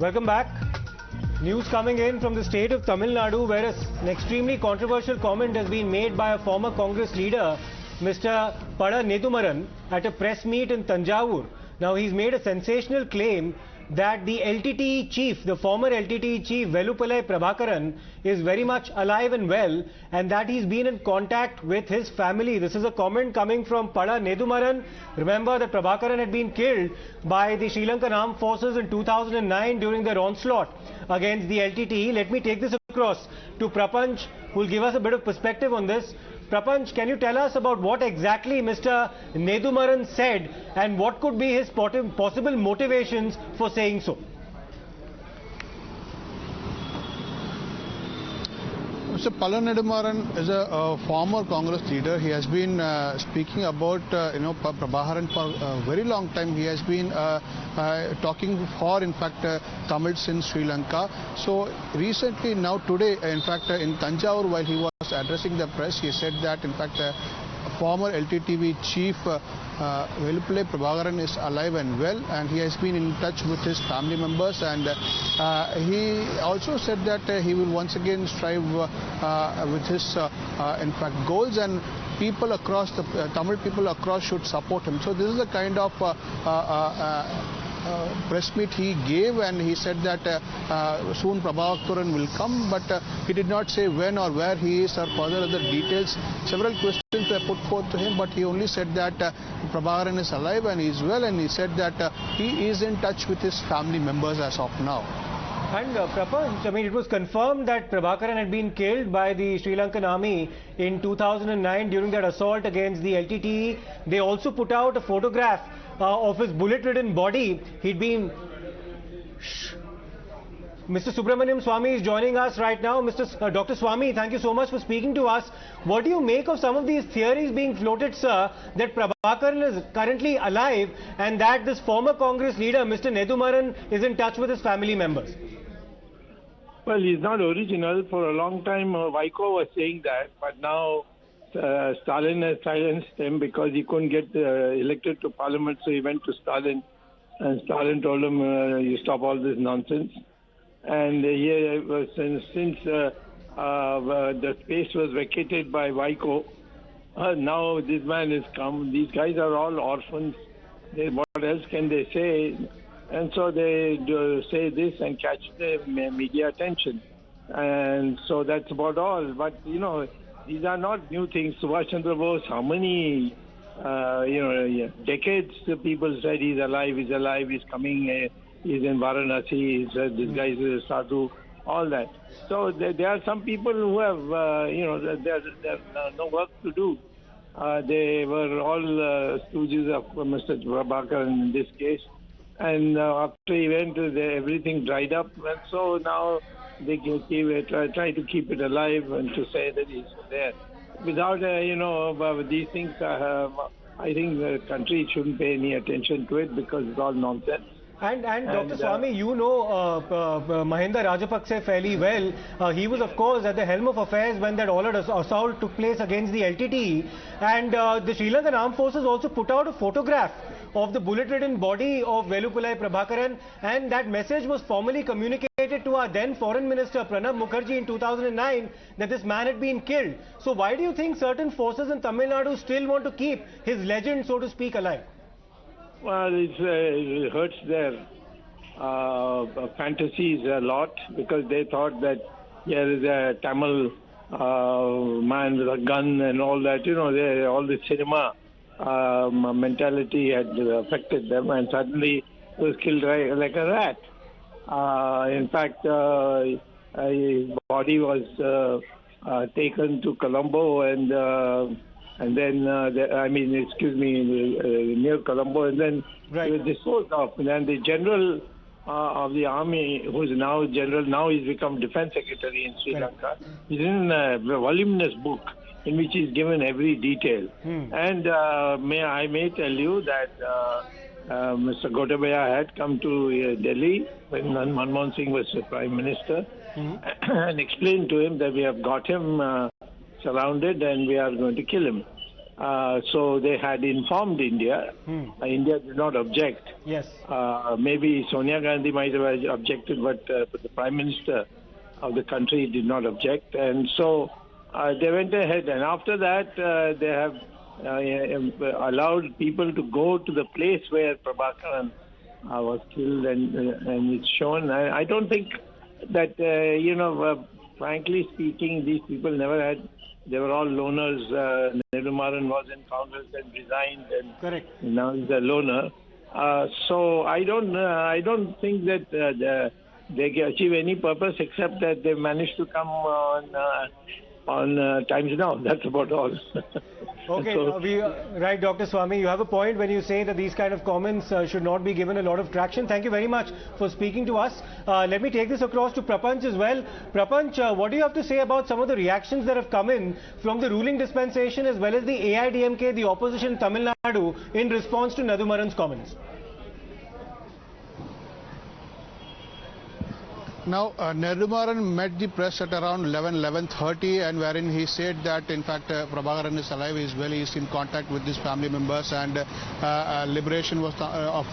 Welcome back. News coming in from the state of Tamil Nadu, where an extremely controversial comment has been made by a former Congress leader, Mr. Pazha Nedumaran, at a press meet in Thanjavur. Now, he's made a sensational claim that the LTTE chief, the former LTTE chief, Velupillai Prabhakaran, is very much alive and well, and that he's been in contact with his family. This is a comment coming from Pazha Nedumaran. Remember that Prabhakaran had been killed by the Sri Lankan Armed Forces in 2009 during their onslaught against the LTTE. Let me take this across to Prapanch, who will give us a bit of perspective on this. Prapanch, can you tell us about what exactly Mr. Nedumaran said and what could be his possible motivations for saying so? Mr. Pazha Nedumaran is a former Congress leader. He has been speaking about Prabhakaran for a very long time. He has been talking for, in fact, Tamils in Sri Lanka. So recently, now today, in fact, in Thanjavur, while he was addressing the press, he said that, in fact, former LTTE Chief Velupillai Prabhakaran is alive and well, and he has been in touch with his family members, and he also said that he will once again strive with his in fact goals, and people across the Tamil people across should support him. So this is the kind of press meet he gave, and he said that soon Prabhakaran will come, but he did not say when or where he is or further other details. Several questions were put forth to him, but he only said that Prabhakaran is alive and he is well, and he said that he is in touch with his family members as of now. And Prapanch, I mean, it was confirmed that Prabhakaran had been killed by the Sri Lankan Army in 2009 during that assault against the LTTE. They also put out a photograph of his bullet-ridden body. He'd been... Mr. Subramaniam Swamy is joining us right now. Dr. Swamy, thank you so much for speaking to us. What do you make of some of these theories being floated, sir, that Prabhakaran is currently alive and that this former Congress leader, Mr. Nedumaran, is in touch with his family members? Well, he's not original. For a long time, Vaiko was saying that, but now Stalin has silenced him because he couldn't get elected to parliament, so he went to Stalin, and Stalin told him, you stop all this nonsense. And since the space was vacated by Vaiko, now this man has come. These guys are all orphans. What else can they say? And so they say this and catch the media attention. And so that's about all. But, you know, these are not new things. Subhash Chandra Bose, how many, decades people said he's alive, he's coming, he's in Varanasi, this guy is a sadhu, all that. So there are some people who have, there's no work to do. They were all stooges of Mr. Prabhakaran in this case. And after he went, everything dried up. And so now they try to keep it alive and to say that he's there. Without, these things, I think the country shouldn't pay any attention to it because it's all nonsense. And Dr. Swamy, you know Mahinda Rajapakse fairly well. He was, of course, at the helm of affairs when that all-out assault took place against the LTTE. And the Sri Lankan Armed Forces also put out a photograph of the bullet-ridden body of Velupillai Prabhakaran, and that message was formally communicated to our then Foreign Minister Pranab Mukherjee in 2009 that this man had been killed. So why do you think certain forces in Tamil Nadu still want to keep his legend, so to speak, alive? Well, it hurts their fantasies a lot because they thought that here is a Tamil man with a gun and all that. You know, all the cinema mentality had affected them, and suddenly he was killed like a rat. In fact, his body was taken to Colombo and then, near Colombo, and then he was disposed of. And then the general of the army, who's now general, now he's become defense secretary in Sri Lanka. He's in a voluminous book in which he's given every detail. And I may tell you that Mr. Gotabaya had come to Delhi when Manmohan Singh was the Prime Minister and explained to him that we have got him surrounded and we are going to kill him. So they had informed India. India did not object. Yes. Maybe Sonia Gandhi might have objected, but the Prime Minister of the country did not object. And so they went ahead. And after that, they have allowed people to go to the place where Prabhakaran was killed, and it's shown. I don't think that, frankly speaking, these people never had. They were all loners. Nedumaran was in Congress and resigned, and Correct. Now he's a loner. So I don't think that they achieve any purpose except that they managed to come on timesnow. That's about all. Okay, right, Dr. Swami, you have a point when you say that these kind of comments should not be given a lot of traction. Thank you very much for speaking to us. Let me take this across to Prapanch as well. Prapanch, what do you have to say about some of the reactions that have come in from the ruling dispensation as well as the AIDMK, the opposition in Tamil Nadu, in response to Nedumaran's comments? Now, Nedumaran met the press at around 11:30, and wherein he said that, in fact, Prabhakaran is alive, he is in contact with his family members, and liberation of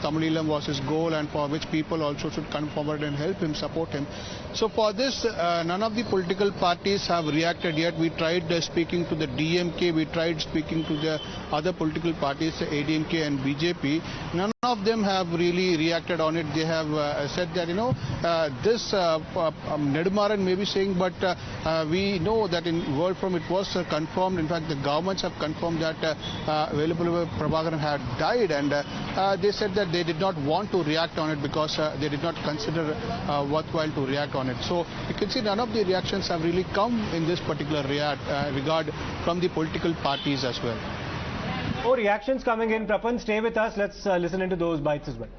Eelam was his goal, and for which people also should come forward and help him, support him. So for this, none of the political parties have reacted yet. We tried speaking to the DMK, we tried speaking to the other political parties, ADMK and BJP. None of them have really reacted on it. They have said that, this Nedumaran may be saying, but we know that in word from it was confirmed. In fact, the governments have confirmed that Velupillai Prabhakaran had died, and they said that they did not want to react on it because they did not consider worthwhile to react on it. So you can see none of the reactions have really come in this particular regard from the political parties as well. More reactions coming in. Prapan, stay with us. Let's listen into those bites as well.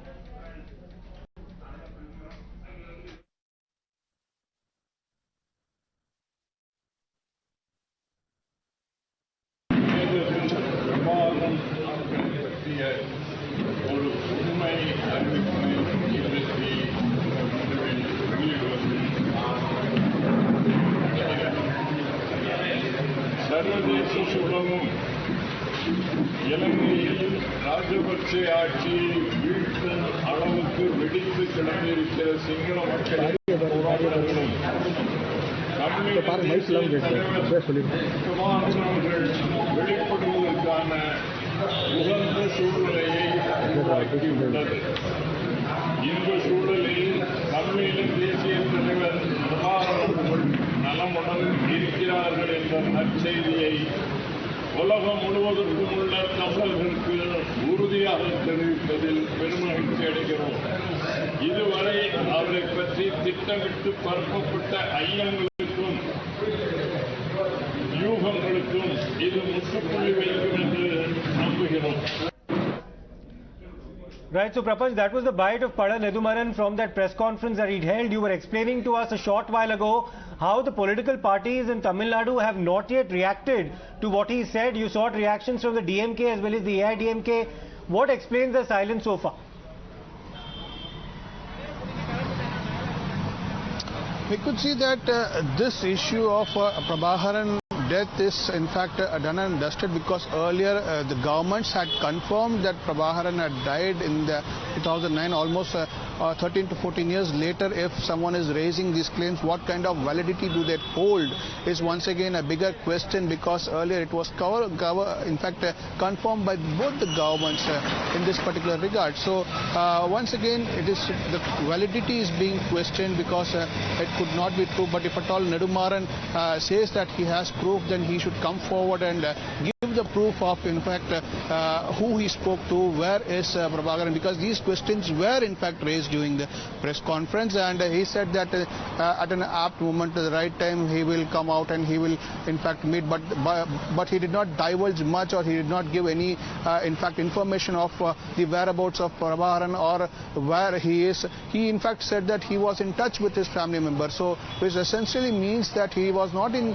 இலங்கையில் ராஜபக்சே ஆட்சி வீழ்த்தும் அளவுக்கு வெடித்து கிடந்திருக்கிற சிங்கள மக்களின் போராட்டங்களும் அவர்கள் வெளிப்படுவதற்கான உகந்த சூழ்நிலையை உருவாக்கியுள்ளது. இந்த சூழலில் தமிழீழ தேசிய தலைவர் பிரபாகரன் நலமுடன் இருக்கிறார்கள் என்ற நற்செய்தியை உலகம் முழுவதற்கும் உள்ள தமிழர்களுக்கு உறுதியாக தெரிவிப்பதில் பெருமகிழ்ச்சி அடைகிறோம். இதுவரை அவரை பற்றி திட்டமிட்டு பரப்பப்பட்ட ஐயங்களுக்கும் யூகங்களுக்கும் இது முற்றுப்புள்ளி வைக்கும் என்று நம்புகிறோம். Right, so Prapanch, that was the bite of Pazha Nedumaran from that press conference that he'd held. You were explaining to us a short while ago how the political parties in Tamil Nadu have not yet reacted to what he said. You sought reactions from the DMK as well as the AIDMK. What explains the silence so far? We could see that this issue of Prabhakaran death is in fact done and dusted, because earlier the governments had confirmed that Prabhakaran had died in the 2009, almost 13 to 14 years later. If someone is raising these claims, what kind of validity do they hold is once again a bigger question, because earlier it was in fact confirmed by both the governments in this particular regard. So once again it is the validity is being questioned, because it could not be true. But if at all Nedumaran says that he has proof, then he should come forward and give the proof of, in fact, who he spoke to, where is Prabhakaran, because these questions were in fact raised during the press conference, and he said that at an apt moment, at the right time, he will come out and he will in fact meet, but he did not divulge much, or he did not give any in fact information of the whereabouts of Prabhakaran or where he is. He in fact said that he was in touch with his family members, so which essentially means that he was not in,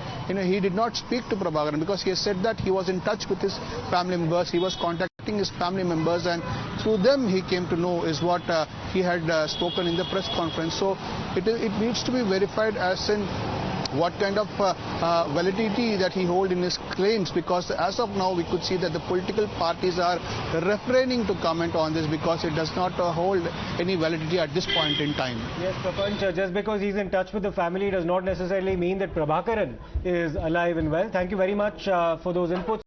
he did not speak to Prabhakaran, because he has said that he was in touch with his family members, he was contacting his family members, and through them he came to know is what he had spoken in the press conference. So it needs to be verified, as in what kind of validity that he holds in his claims, because as of now we could see that the political parties are refraining to comment on this because it does not hold any validity at this point in time. Yes, Prapanch, just because he's in touch with the family does not necessarily mean that Prabhakaran is alive and well. Thank you very much for those inputs.